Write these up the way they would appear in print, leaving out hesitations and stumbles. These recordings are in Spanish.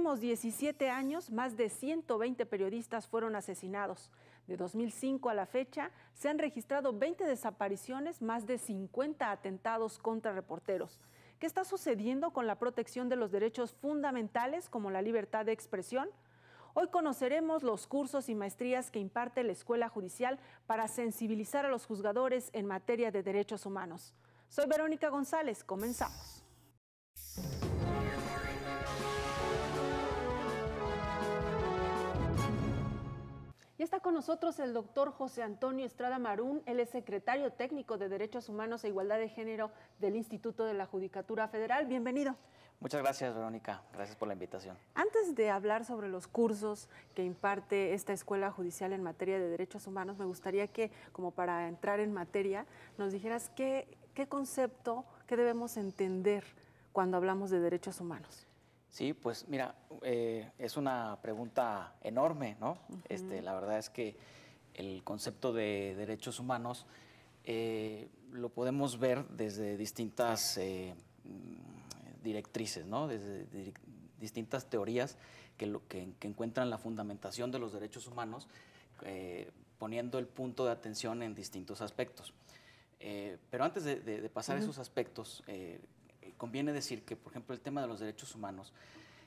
últimos 17 años, más de 120 periodistas fueron asesinados. De 2005 a la fecha, se han registrado 20 desapariciones, más de 50 atentados contra reporteros. ¿Qué está sucediendo con la protección de los derechos fundamentales como la libertad de expresión? Hoy conoceremos los cursos y maestrías que imparte la Escuela Judicial para sensibilizar a los juzgadores en materia de derechos humanos. Soy Verónica González, comenzamos. Y está con nosotros el doctor José Antonio Estrada Marún. Él es secretario técnico de Derechos Humanos e Igualdad de Género del Instituto de la Judicatura Federal. Bienvenido. Muchas gracias, Verónica. Gracias por la invitación. Antes de hablar sobre los cursos que imparte esta Escuela Judicial en materia de derechos humanos, me gustaría que, como para entrar en materia, nos dijeras qué concepto, qué debemos entender cuando hablamos de derechos humanos. Sí, pues mira, es una pregunta enorme, ¿no? La verdad es que el concepto de derechos humanos lo podemos ver desde distintas directrices, ¿no? Desde distintas teorías que encuentran la fundamentación de los derechos humanos, poniendo el punto de atención en distintos aspectos. Pero antes de pasar a esos aspectos, conviene decir que, por ejemplo, el tema de los derechos humanos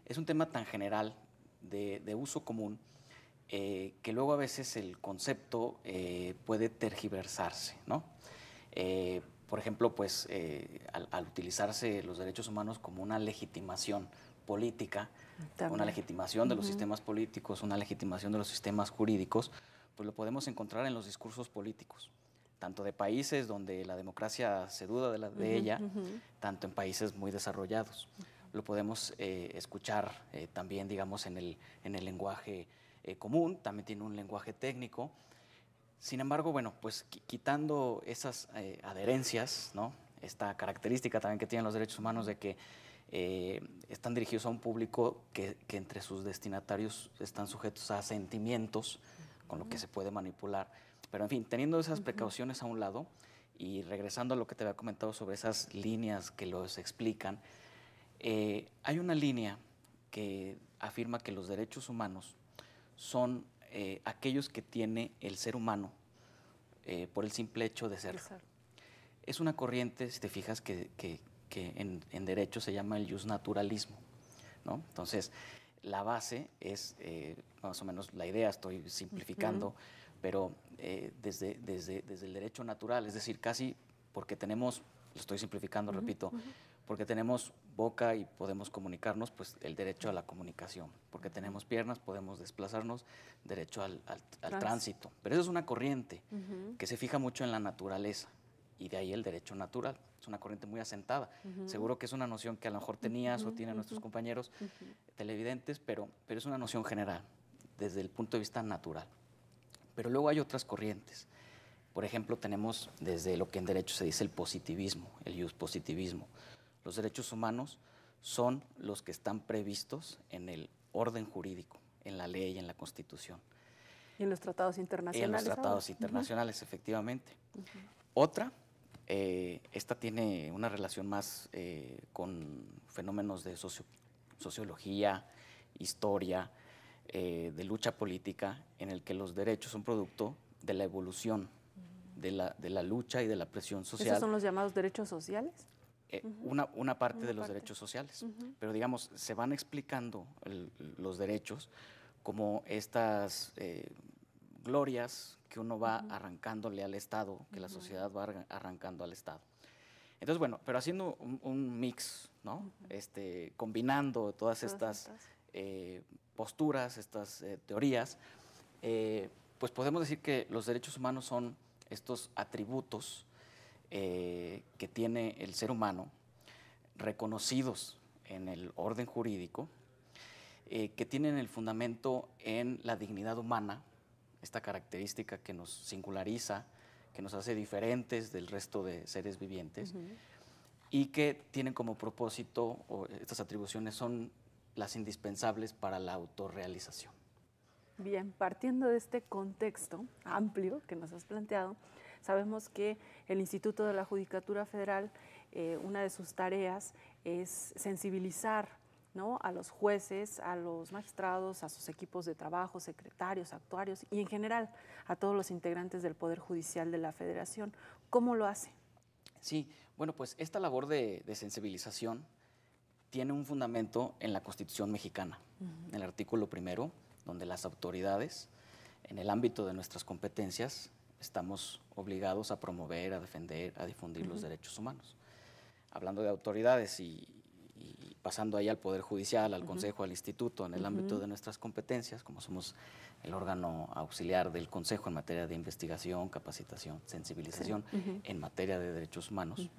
es un tema tan general, de uso común, que luego a veces el concepto puede tergiversarse, ¿no? Por ejemplo, pues al utilizarse los derechos humanos como una legitimación política, una legitimación de los sistemas políticos, una legitimación de los sistemas jurídicos, pues lo podemos encontrar en los discursos políticos, tanto de países donde la democracia se duda de ella, tanto en países muy desarrollados. Lo podemos escuchar también, digamos, en el lenguaje común, también tiene un lenguaje técnico. Sin embargo, bueno, pues quitando esas adherencias, ¿no? Esta característica también que tienen los derechos humanos de que están dirigidos a un público que entre sus destinatarios están sujetos a sentimientos, con lo que se puede manipular. Pero en fin, teniendo esas precauciones a un lado y regresando a lo que te había comentado sobre esas líneas que los explican, hay una línea que afirma que los derechos humanos son aquellos que tiene el ser humano por el simple hecho de serlo. Es una corriente, si te fijas, que en derecho se llama el justnaturalismo, ¿no? Entonces, la base es, más o menos la idea, estoy simplificando, pero desde el derecho natural, es decir, casi porque tenemos, lo estoy simplificando, repito, porque tenemos boca y podemos comunicarnos, pues el derecho a la comunicación, porque tenemos piernas, podemos desplazarnos, derecho al tránsito. Pero eso es una corriente que se fija mucho en la naturaleza, y de ahí el derecho natural. Es una corriente muy asentada. Seguro que es una noción que a lo mejor tenías o tienen nuestros compañeros televidentes, pero es una noción general, desde el punto de vista natural. Pero luego hay otras corrientes. Por ejemplo, tenemos desde lo que en derecho se dice el positivismo, el positivismo. Los derechos humanos son los que están previstos en el orden jurídico, en la ley, en la Constitución. Y en los tratados internacionales. Y en los tratados internacionales, efectivamente. Otra, esta tiene una relación más con fenómenos de sociología, historia, de lucha política, en el que los derechos son producto de la evolución, de la lucha y de la presión social. ¿Esos son los llamados derechos sociales? Una parte de los derechos sociales, pero digamos, se van explicando los derechos como estas glorias que uno va arrancándole al Estado, que la sociedad va arrancando al Estado. Entonces, bueno, pero haciendo un mix, ¿no? Combinando todas estas posturas, estas teorías, pues podemos decir que los derechos humanos son estos atributos que tiene el ser humano, reconocidos en el orden jurídico, que tienen el fundamento en la dignidad humana, esta característica que nos singulariza, que nos hace diferentes del resto de seres vivientes, y que tienen como propósito, o estas atribuciones son las indispensables para la autorrealización. Bien, partiendo de este contexto amplio que nos has planteado, sabemos que el Instituto de la Judicatura Federal, una de sus tareas es sensibilizar ¿no? A los jueces, a los magistrados, a sus equipos de trabajo, secretarios, actuarios y en general a todos los integrantes del Poder Judicial de la Federación. ¿Cómo lo hace? Sí, bueno, pues esta labor de sensibilización tiene un fundamento en la Constitución mexicana, en el artículo 1, donde las autoridades, en el ámbito de nuestras competencias, estamos obligados a promover, a defender, a difundir los derechos humanos. Hablando de autoridades y pasando ahí al Poder Judicial, al Consejo, al Instituto, en el ámbito de nuestras competencias, como somos el órgano auxiliar del Consejo en materia de investigación, capacitación, sensibilización en materia de derechos humanos,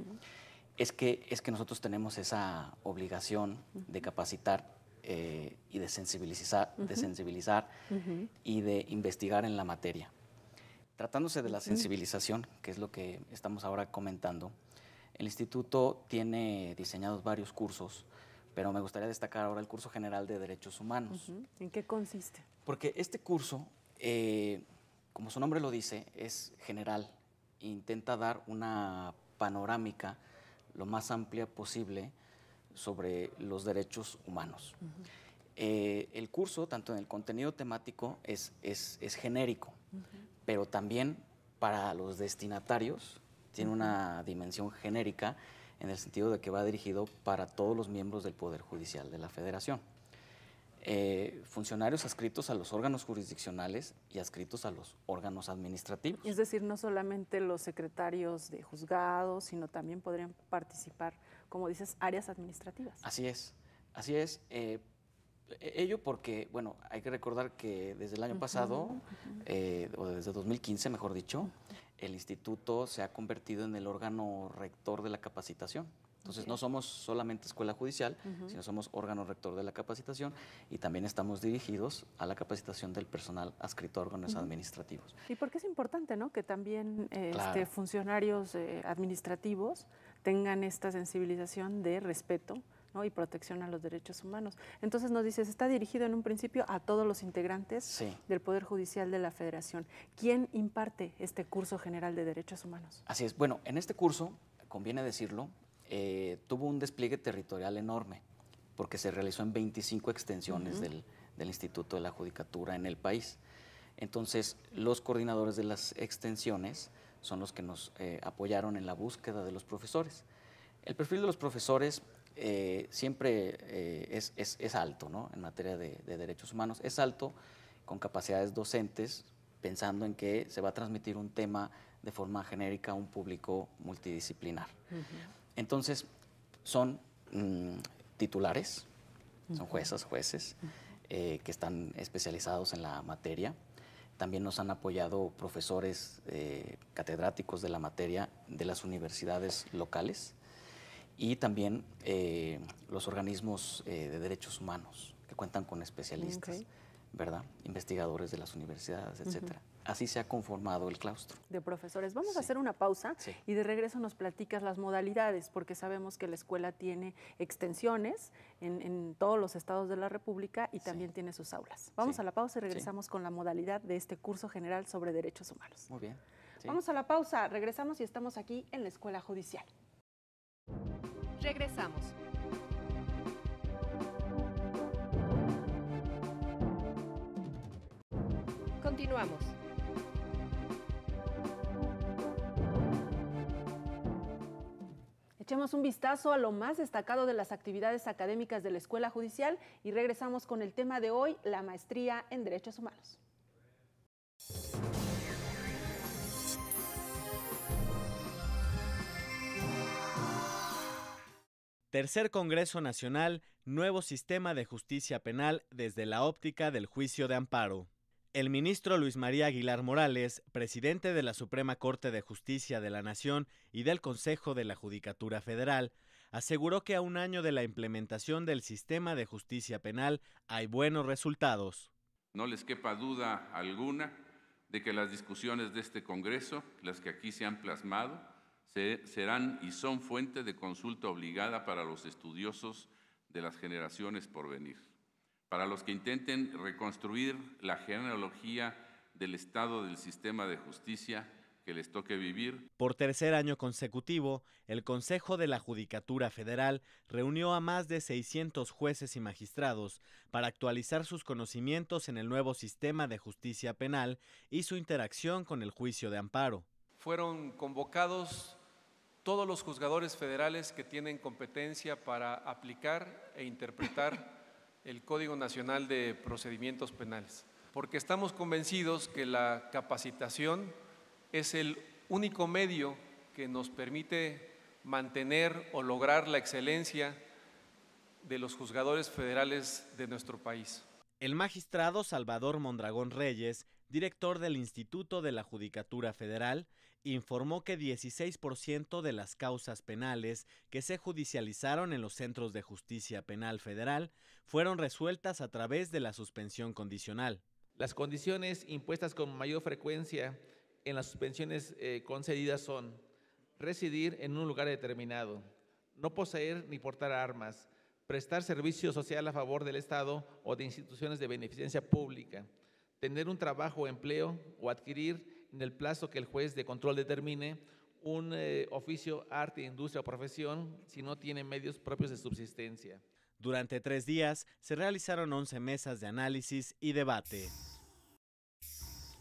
es que nosotros tenemos esa obligación de capacitar y de sensibilizar, y de investigar en la materia. Tratándose de la sensibilización, que es lo que estamos ahora comentando, el Instituto tiene diseñados varios cursos, pero me gustaría destacar ahora el curso general de Derechos Humanos. ¿En qué consiste? Porque este curso, como su nombre lo dice, es general e intenta dar una panorámica lo más amplia posible sobre los derechos humanos. El curso, tanto en el contenido temático, es genérico, pero también para los destinatarios tiene una dimensión genérica en el sentido de que va dirigido para todos los miembros del Poder Judicial de la Federación. Funcionarios adscritos a los órganos jurisdiccionales y adscritos a los órganos administrativos. Es decir, no solamente los secretarios de juzgados, sino también podrían participar, como dices, áreas administrativas. Así es, así es. Ello porque, bueno, hay que recordar que desde el año pasado, o desde 2015, mejor dicho, el instituto se ha convertido en el órgano rector de la capacitación. Entonces, no somos solamente escuela judicial, sino somos órgano rector de la capacitación y también estamos dirigidos a la capacitación del personal adscrito a órganos administrativos. Y porque es importante, ¿no?, que también Claro. Funcionarios administrativos tengan esta sensibilización de respeto, ¿no?, y protección a los derechos humanos. Entonces nos dices, está dirigido en un principio a todos los integrantes del Poder Judicial de la Federación. ¿Quién imparte este curso general de derechos humanos? Así es. Bueno, en este curso, conviene decirlo, tuvo un despliegue territorial enorme, porque se realizó en 25 extensiones del Instituto de la Judicatura en el país. Entonces, los coordinadores de las extensiones son los que nos apoyaron en la búsqueda de los profesores. El perfil de los profesores siempre es alto, ¿no?, en materia de derechos humanos. Es alto, con capacidades docentes, pensando en que se va a transmitir un tema de forma genérica a un público multidisciplinar. Entonces, son titulares, son juezas, jueces, que están especializados en la materia. También nos han apoyado profesores catedráticos de la materia de las universidades locales y también los organismos de derechos humanos que cuentan con especialistas, ¿verdad?, investigadores de las universidades, etcétera. Así se ha conformado el claustro. De profesores. Vamos a hacer una pausa y de regreso nos platicas las modalidades, porque sabemos que la escuela tiene extensiones en todos los estados de la República y también tiene sus aulas. Vamos a la pausa y regresamos con la modalidad de este curso general sobre derechos humanos. Muy bien. Vamos a la pausa, regresamos y estamos aquí en la Escuela Judicial. Regresamos. Continuamos. Echemos un vistazo a lo más destacado de las actividades académicas de la Escuela Judicial y regresamos con el tema de hoy, la maestría en Derechos Humanos. Tercer Congreso Nacional, Nuevo Sistema de Justicia Penal desde la óptica del juicio de amparo. El ministro Luis María Aguilar Morales, presidente de la Suprema Corte de Justicia de la Nación y del Consejo de la Judicatura Federal, aseguró que a un año de la implementación del sistema de justicia penal hay buenos resultados. No les quepa duda alguna de que las discusiones de este Congreso, las que aquí se han plasmado, serán y son fuente de consulta obligada para los estudiosos de las generaciones por venir, para los que intenten reconstruir la genealogía del estado del sistema de justicia que les toque vivir. Por tercer año consecutivo, el Consejo de la Judicatura Federal reunió a más de 600 jueces y magistrados para actualizar sus conocimientos en el nuevo sistema de justicia penal y su interacción con el juicio de amparo. Fueron convocados todos los juzgadores federales que tienen competencia para aplicar e interpretar el Código Nacional de Procedimientos Penales, porque estamos convencidos que la capacitación es el único medio que nos permite mantener o lograr la excelencia de los juzgadores federales de nuestro país. El magistrado Salvador Mondragón Reyes, director del Instituto de la Judicatura Federal, informó que 16% de las causas penales que se judicializaron en los centros de justicia penal federal fueron resueltas a través de la suspensión condicional. Las condiciones impuestas con mayor frecuencia en las suspensiones concedidas son residir en un lugar determinado, no poseer ni portar armas, prestar servicio social a favor del Estado o de instituciones de beneficencia pública, tener un trabajo o empleo o adquirir en el plazo que el juez de control determine un oficio, arte, industria o profesión si no tiene medios propios de subsistencia. Durante 3 días se realizaron 11 mesas de análisis y debate.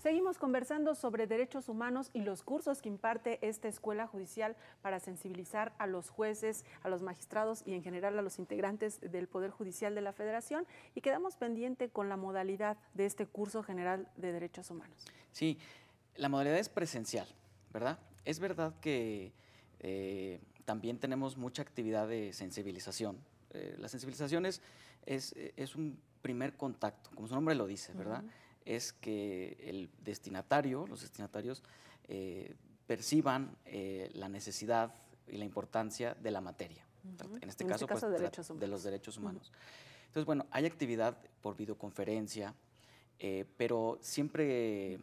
Seguimos conversando sobre derechos humanos y los cursos que imparte esta escuela judicial para sensibilizar a los jueces, a los magistrados y en general a los integrantes del Poder Judicial de la Federación, y quedamos pendiente con la modalidad de este curso general de derechos humanos. Sí, la modalidad es presencial, ¿verdad? Es verdad que también tenemos mucha actividad de sensibilización. La sensibilización es un primer contacto, como su nombre lo dice, ¿verdad? Es que el destinatario, los destinatarios, perciban la necesidad y la importancia de la materia. En este caso, pues, de los derechos humanos. Entonces, bueno, hay actividad por videoconferencia, pero siempre,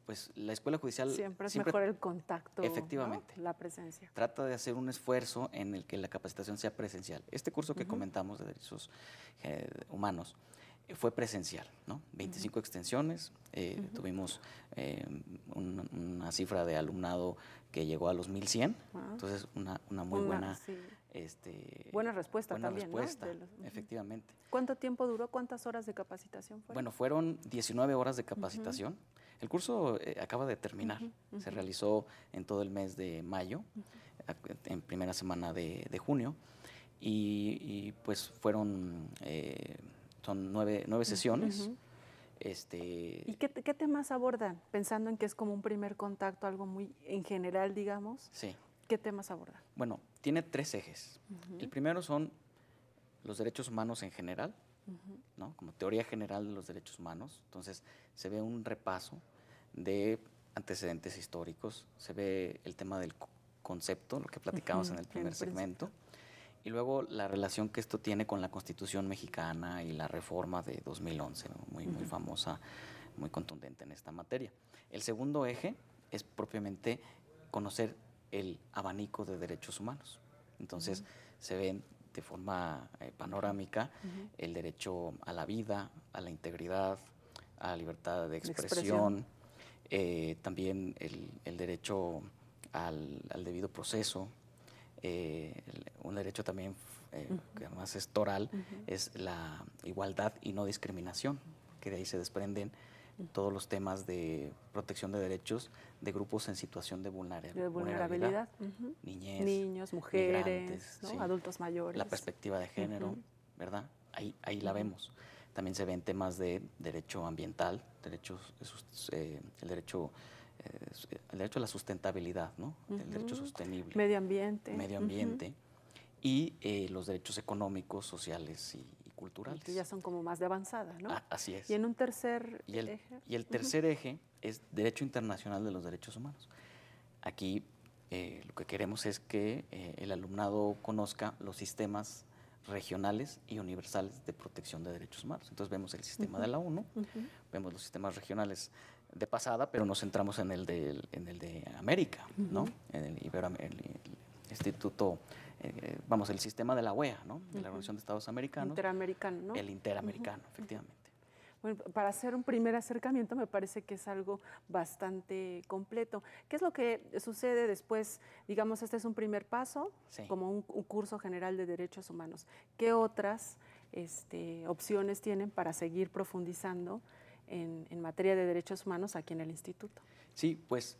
pues, la escuela judicial… Siempre es mejor el contacto, efectivamente, ¿no? La presencia. Trata de hacer un esfuerzo en el que la capacitación sea presencial. Este curso que comentamos de derechos humanos fue presencial, ¿no? 25 extensiones, tuvimos una cifra de alumnado que llegó a los 1,100, entonces una muy buena… Sí. Buena respuesta también, respuesta, ¿no? efectivamente. ¿Cuánto tiempo duró? ¿Cuántas horas de capacitación fueron? Bueno, fueron 19 horas de capacitación. El curso acaba de terminar, se realizó en todo el mes de mayo, en primera semana de junio, y pues fueron… son 9 sesiones. ¿Y qué temas abordan? Pensando en que es como un primer contacto, algo muy en general, digamos. Sí. ¿Qué temas abordan? Bueno, tiene 3 ejes. El primero son los derechos humanos en general, ¿no? Como teoría general de los derechos humanos. Entonces, se ve un repaso de antecedentes históricos, se ve el tema del concepto, lo que platicamos en el primer segmento. Y luego la relación que esto tiene con la Constitución mexicana y la reforma de 2011, ¿no? Muy famosa, muy contundente en esta materia. El segundo eje es propiamente conocer el abanico de derechos humanos. Entonces, se ven de forma panorámica el derecho a la vida, a la integridad, a la libertad de expresión. También el derecho al debido proceso. Un derecho también que además es toral, es la igualdad y no discriminación, que de ahí se desprenden todos los temas de protección de derechos de grupos en situación de vulnerabilidad. Niñez, niños, mujeres, migrantes, ¿no? Sí. Adultos mayores. La perspectiva de género, ¿verdad? Ahí la vemos. También se ven temas de derecho ambiental, el derecho a la sustentabilidad, ¿no? El derecho sostenible. Medio ambiente. Medio ambiente. Y los derechos económicos, sociales y culturales. Que ya son como más de avanzada, ¿no? Así es. Y en un tercer eje. Y el tercer eje es Derecho Internacional de los Derechos Humanos. Aquí lo que queremos es que el alumnado conozca los sistemas regionales y universales de protección de derechos humanos. Entonces vemos el sistema de la ONU, vemos los sistemas regionales de pasada, pero nos centramos en el de América, ¿no? En el Instituto, el sistema de la OEA, ¿no? De la Organización de Estados Americanos. Interamericano, ¿no? El interamericano, efectivamente. Bueno, para hacer un primer acercamiento me parece que es algo bastante completo. ¿Qué es lo que sucede después? Digamos, este es un primer paso, Sí. como un curso general de derechos humanos. ¿Qué otras opciones tienen para seguir profundizando en materia de derechos humanos aquí en el instituto? Sí, pues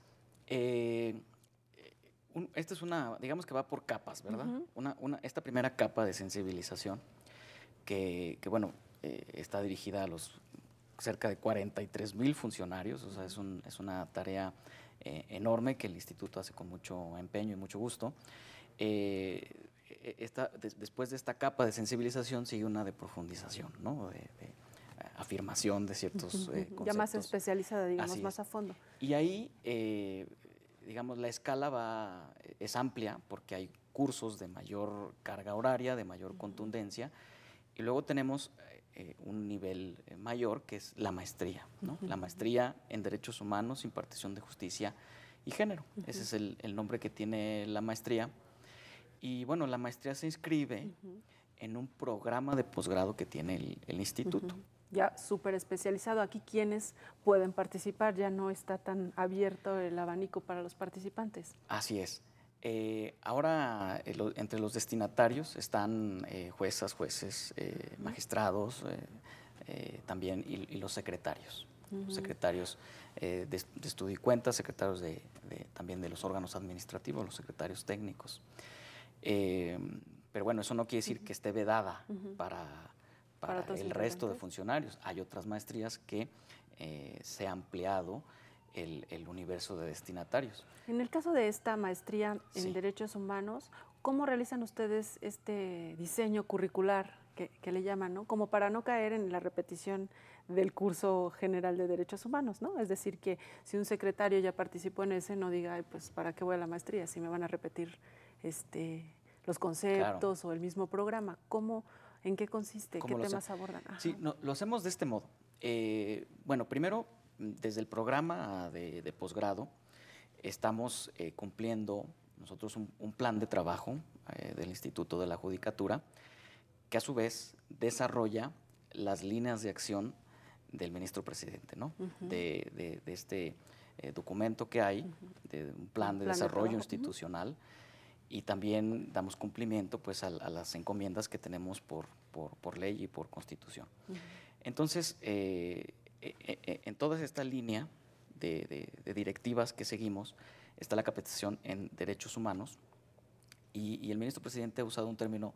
esta es digamos que va por capas, ¿verdad? Esta primera capa de sensibilización que bueno, está dirigida a los cerca de 43,000 funcionarios, o sea, es una tarea enorme que el instituto hace con mucho empeño y mucho gusto. Después de esta capa de sensibilización sigue una de profundización, ¿no? De afirmación de ciertos conceptos. Ya más especializada, digamos, Así más es. a fondo. Y ahí, digamos, la escala es amplia porque hay cursos de mayor carga horaria, de mayor contundencia, y luego tenemos un nivel mayor que es la maestría, ¿no? La maestría en Derechos Humanos, Impartición de Justicia y Género. Ese es el nombre que tiene la maestría. Y bueno, la maestría se inscribe en un programa de posgrado que tiene el instituto. Ya súper especializado. Aquí, ¿quiénes pueden participar? Ya no está tan abierto el abanico para los participantes. Así es. Ahora, entre los destinatarios están juezas, jueces, magistrados, también, y los secretarios. Los secretarios de estudio y cuentas, secretarios también de los órganos administrativos, los secretarios técnicos. Pero bueno, eso no quiere decir que esté vedada para el resto de funcionarios. Hay otras maestrías que se ha ampliado el universo de destinatarios. En el caso de esta maestría en Sí. Derechos Humanos, ¿cómo realizan ustedes este diseño curricular que le llaman, ¿no? Como para no caer en la repetición del curso general de Derechos Humanos, ¿no? Es decir, que si un secretario ya participó en ese, no diga, "Ay, pues, ¿para qué voy a la maestría? Si me van a repetir los conceptos o el mismo programa". ¿En qué consiste? ¿Qué temas abordan? Ajá. Sí, lo hacemos de este modo. Bueno, primero, desde el programa de posgrado, estamos cumpliendo nosotros un plan de trabajo del Instituto de la Judicatura, que a su vez desarrolla las líneas de acción del ministro presidente, ¿no? De este documento que hay, de un plan de desarrollo institucional, y también damos cumplimiento pues a las encomiendas que tenemos por ley y por constitución. Entonces, en toda esta línea de directivas que seguimos está la capacitación en derechos humanos, y el ministro presidente ha usado un término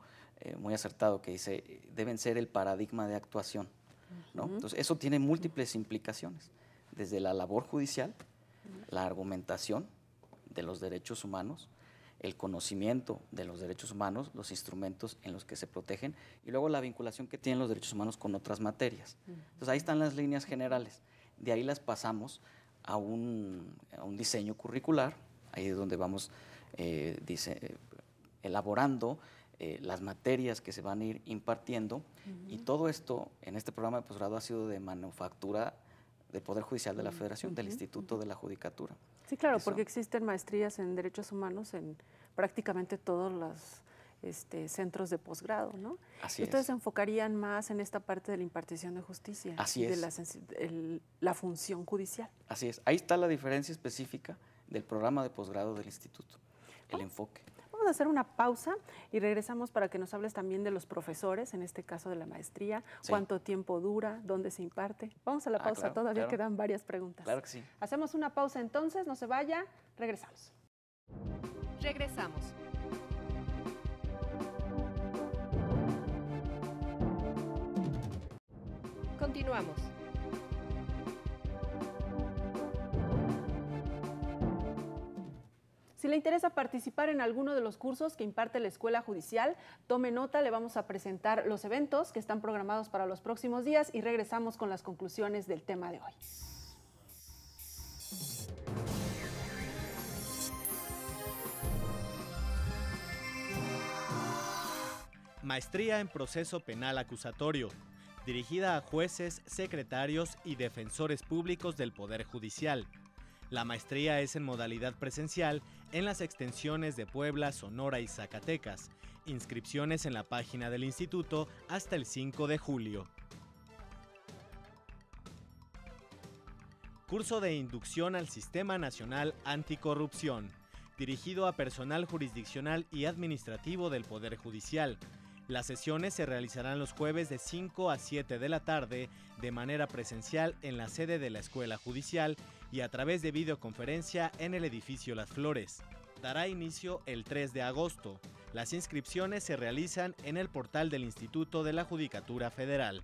muy acertado que dice, deben ser el paradigma de actuación, ¿no? Entonces, eso tiene múltiples implicaciones, desde la labor judicial, la argumentación de los derechos humanos, el conocimiento de los derechos humanos, los instrumentos en los que se protegen, y luego la vinculación que tienen los derechos humanos con otras materias. Entonces, ahí están las líneas generales. De ahí las pasamos a un diseño curricular, ahí es donde vamos elaborando las materias que se van a ir impartiendo, y todo esto en este programa de posgrado ha sido de manufactura del Poder Judicial de la Federación, del Instituto de la Judicatura. Sí, claro, porque existen maestrías en derechos humanos en prácticamente todos los centros de posgrado, ¿no? Así Ustedes es. se enfocarían más en esta parte de la impartición de justicia, Así de es. la función judicial. Así es. Ahí está la diferencia específica del programa de posgrado del instituto, el enfoque. Vamos a hacer una pausa y regresamos para que nos hables también de los profesores, en este caso de la maestría, Sí. cuánto tiempo dura, dónde se imparte. Vamos a la pausa, Claro, todavía claro. quedan varias preguntas. Claro que sí. Hacemos una pausa entonces, no se vaya, regresamos. Regresamos. Continuamos. Si le interesa participar en alguno de los cursos que imparte la Escuela Judicial, tome nota, le vamos a presentar los eventos que están programados para los próximos días y regresamos con las conclusiones del tema de hoy. Maestría en Proceso Penal Acusatorio, dirigida a jueces, secretarios y defensores públicos del Poder Judicial. La maestría es en modalidad presencial en las extensiones de Puebla, Sonora y Zacatecas. Inscripciones en la página del instituto hasta el 5 de julio. Curso de inducción al Sistema Nacional Anticorrupción, dirigido a personal jurisdiccional y administrativo del Poder Judicial. Las sesiones se realizarán los jueves de 5 a 7 de la tarde de manera presencial en la sede de la Escuela Judicial y a través de videoconferencia en el edificio Las Flores. Dará inicio el 3 de agosto. Las inscripciones se realizan en el portal del Instituto de la Judicatura Federal.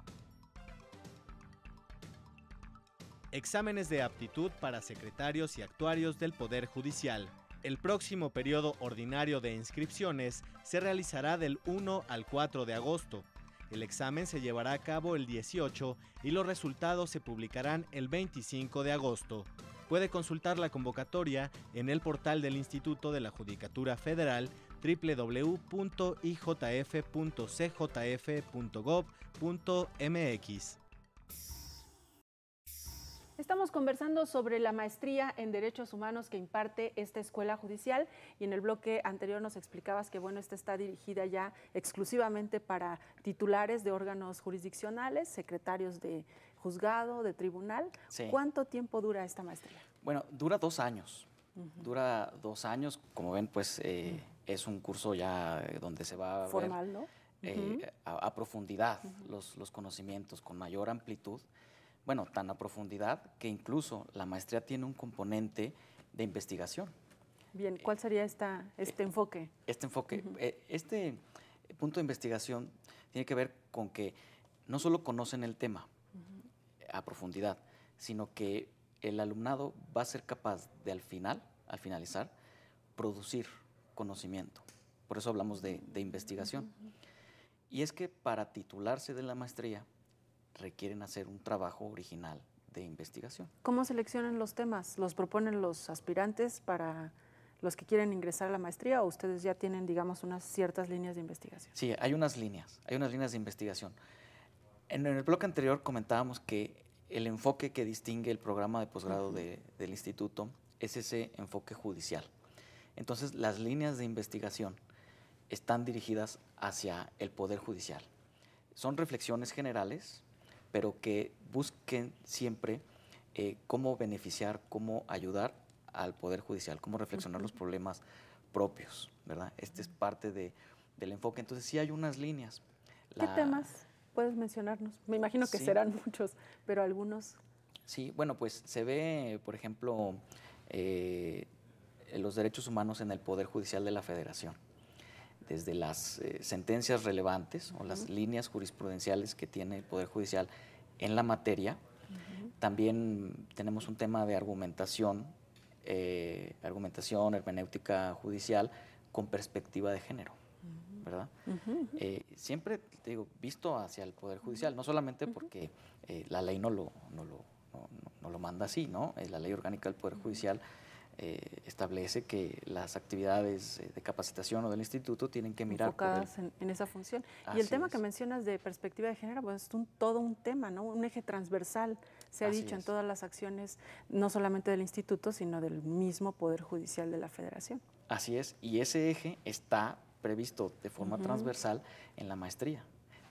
Exámenes de aptitud para secretarios y actuarios del Poder Judicial. El próximo periodo ordinario de inscripciones se realizará del 1 al 4 de agosto. El examen se llevará a cabo el 18 y los resultados se publicarán el 25 de agosto. Puede consultar la convocatoria en el portal del Instituto de la Judicatura Federal www.ijf.cjf.gov.mx. Estamos conversando sobre la maestría en Derechos Humanos que imparte esta escuela judicial y en el bloque anterior nos explicabas que esta está dirigida ya exclusivamente para titulares de órganos jurisdiccionales, secretarios de juzgado, de tribunal. Sí. ¿Cuánto tiempo dura esta maestría? Bueno, dura 2 años. Dura 2 años. Como ven, pues es un curso ya donde se va a formal, ver, ¿no? a profundidad los conocimientos, con mayor amplitud. Bueno, tan a profundidad que incluso la maestría tiene un componente de investigación. Bien, ¿cuál sería este enfoque? Este enfoque, este punto de investigación tiene que ver con que no solo conocen el tema a profundidad, sino que el alumnado va a ser capaz de al finalizar, producir conocimiento. Por eso hablamos de investigación. Y es que para titularse de la maestría requieren hacer un trabajo original de investigación. ¿Cómo seleccionan los temas? ¿Los proponen los aspirantes para los que quieren ingresar a la maestría o ustedes ya tienen, digamos, unas ciertas líneas de investigación? Sí, hay unas líneas de investigación. En el bloque anterior comentábamos que el enfoque que distingue el programa de posgrado del instituto es ese enfoque judicial. Entonces, las líneas de investigación están dirigidas hacia el Poder Judicial. Son reflexiones generales, pero que busquen siempre cómo beneficiar, cómo ayudar al Poder Judicial, cómo reflexionar los problemas propios, ¿verdad? Este es parte del enfoque. Entonces, sí hay unas líneas. ¿Qué temas puedes mencionarnos? Me imagino que serán muchos, pero algunos. Sí, bueno, pues se ve, por ejemplo, los derechos humanos en el Poder Judicial de la Federación. Desde las sentencias relevantes o las líneas jurisprudenciales que tiene el Poder Judicial en la materia. También tenemos un tema de argumentación, hermenéutica judicial con perspectiva de género, ¿verdad? Siempre, te digo, visto hacia el Poder Judicial, no solamente porque la ley no lo manda así, ¿no? La ley orgánica del Poder Judicial establece que las actividades de capacitación o del instituto tienen que mirar enfocadas en esa función. Y el tema que mencionas de perspectiva de género, pues es todo un tema, ¿no? Un eje transversal, se ha dicho en todas las acciones, no solamente del instituto, sino del mismo Poder Judicial de la Federación. Así es, y ese eje está previsto de forma transversal en la maestría,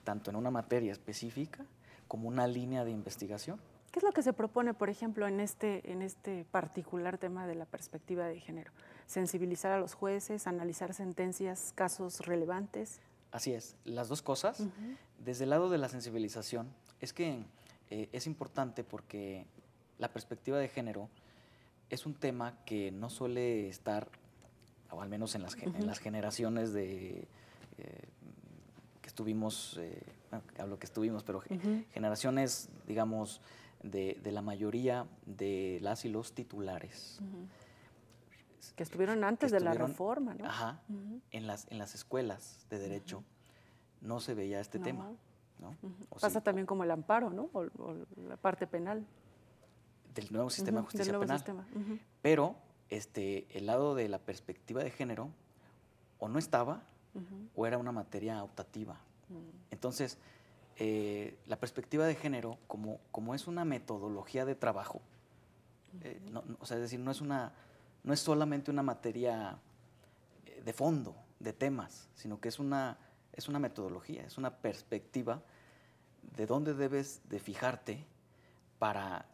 tanto en una materia específica como una línea de investigación. ¿Qué es lo que se propone, por ejemplo, en este particular tema de la perspectiva de género? ¿Sensibilizar a los jueces, analizar sentencias, casos relevantes? Así es, las dos cosas. Desde el lado de la sensibilización, es que es importante porque la perspectiva de género es un tema que no suele estar, o al menos en las generaciones que estuvimos, pero generaciones, digamos, de la mayoría de las y los titulares. Que estuvieron antes de la reforma, ¿no? Ajá. En las escuelas de derecho no se veía este tema, ¿no? Pasa también como el amparo, ¿no? O la parte penal. Del nuevo sistema de justicia penal. Pero el lado de la perspectiva de género o no estaba o era una materia optativa. Entonces, la perspectiva de género, como es una metodología de trabajo, es decir, no es solamente una materia de fondo, de temas, sino que es una metodología, es una perspectiva de dónde debes de fijarte para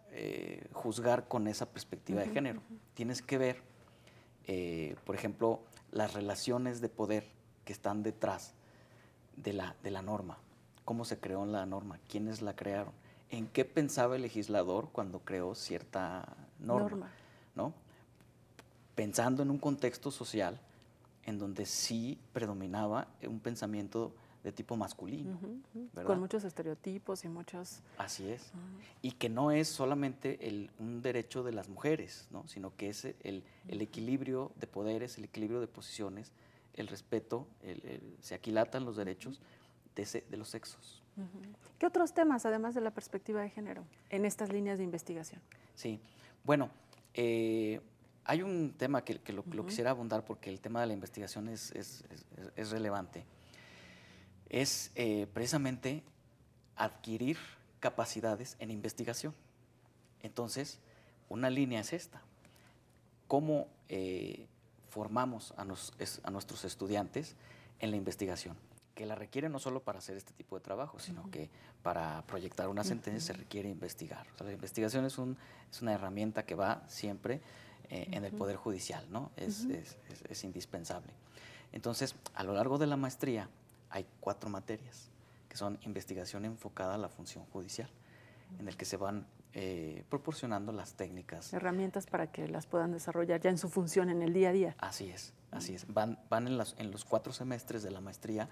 juzgar con esa perspectiva de género. Tienes que ver, por ejemplo, las relaciones de poder que están detrás de la norma. ¿Cómo se creó la norma? ¿Quiénes la crearon? ¿En qué pensaba el legislador cuando creó cierta norma? ¿No? Pensando en un contexto social en donde sí predominaba un pensamiento de tipo masculino, ¿verdad? Con muchos estereotipos y muchos... Así es. Y que no es solamente un derecho de las mujeres, ¿no? Sino que es el equilibrio de poderes, el equilibrio de posiciones, el respeto, se aquilatan los derechos de los sexos. ¿Qué otros temas, además de la perspectiva de género, en estas líneas de investigación? Sí, bueno, hay un tema que lo quisiera abundar porque el tema de la investigación es relevante. Es precisamente adquirir capacidades en investigación. Entonces, una línea es esta. ¿Cómo formamos a nuestros estudiantes en la investigación? Que la requieren no solo para hacer este tipo de trabajo, sino que para proyectar una sentencia se requiere investigar. O sea, la investigación es una herramienta que va siempre en el Poder Judicial, ¿no? Es indispensable. Entonces, a lo largo de la maestría hay 4 materias, que son investigación enfocada a la función judicial, en el que se van proporcionando las técnicas. Herramientas para que las puedan desarrollar ya en su función en el día a día. Así es, así es. Van en los 4 semestres de la maestría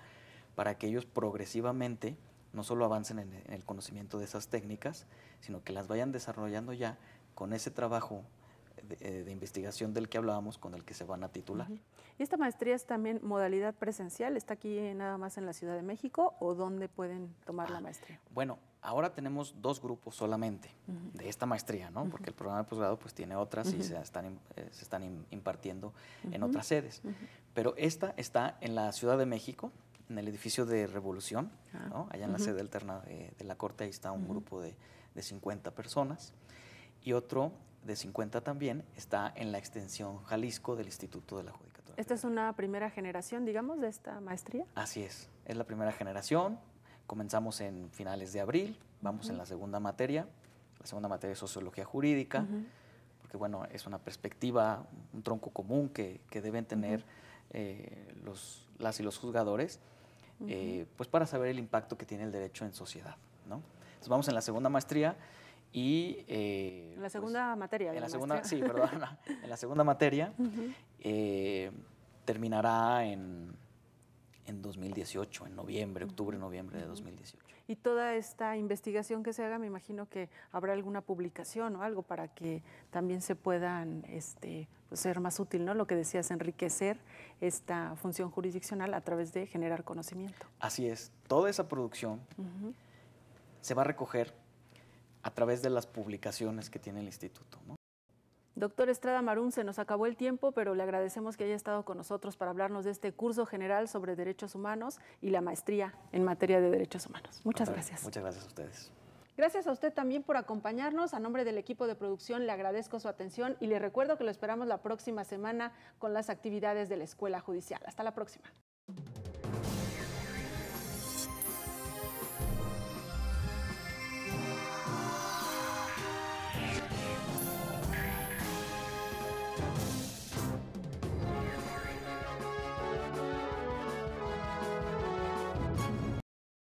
para que ellos progresivamente no solo avancen en el conocimiento de esas técnicas, sino que las vayan desarrollando ya con ese trabajo de investigación del que hablábamos, con el que se van a titular. ¿Y esta maestría es también modalidad presencial? ¿Está aquí nada más en la Ciudad de México o dónde pueden tomar la maestría? Bueno, ahora tenemos 2 grupos solamente de esta maestría, ¿no? Porque el programa de posgrado pues tiene otras y se están impartiendo en otras sedes. Pero esta está en la Ciudad de México, en el edificio de Revolución, ¿no? Allá en la sede alterna de la Corte, ahí está un grupo de 50 personas. Y otro de 50 también está en la extensión Jalisco del Instituto de la Judicatura. ¿Esta es una primera generación, digamos, de esta maestría? Así es la primera generación. Comenzamos en finales de abril, vamos en la segunda materia. La segunda materia es Sociología Jurídica, porque bueno, es una perspectiva, un tronco común que deben tener las y los juzgadores, pues para saber el impacto que tiene el derecho en sociedad, ¿no? Entonces vamos en la segunda maestría y... en la segunda materia. En la segunda, sí, perdón, en la segunda materia terminará en 2018, en noviembre, octubre-noviembre de 2018. Y toda esta investigación que se haga, me imagino que habrá alguna publicación o algo para que también se puedan pues ser más útil, ¿no? Lo que decías, enriquecer esta función jurisdiccional a través de generar conocimiento. Así es. Toda esa producción se va a recoger a través de las publicaciones que tiene el instituto, ¿no? Doctor Estrada Maroon, se nos acabó el tiempo, pero le agradecemos que haya estado con nosotros para hablarnos de este curso general sobre derechos humanos y la maestría en materia de derechos humanos. Muchas gracias. Muchas gracias a ustedes. Gracias a usted también por acompañarnos. A nombre del equipo de producción le agradezco su atención y le recuerdo que lo esperamos la próxima semana con las actividades de la Escuela Judicial. Hasta la próxima.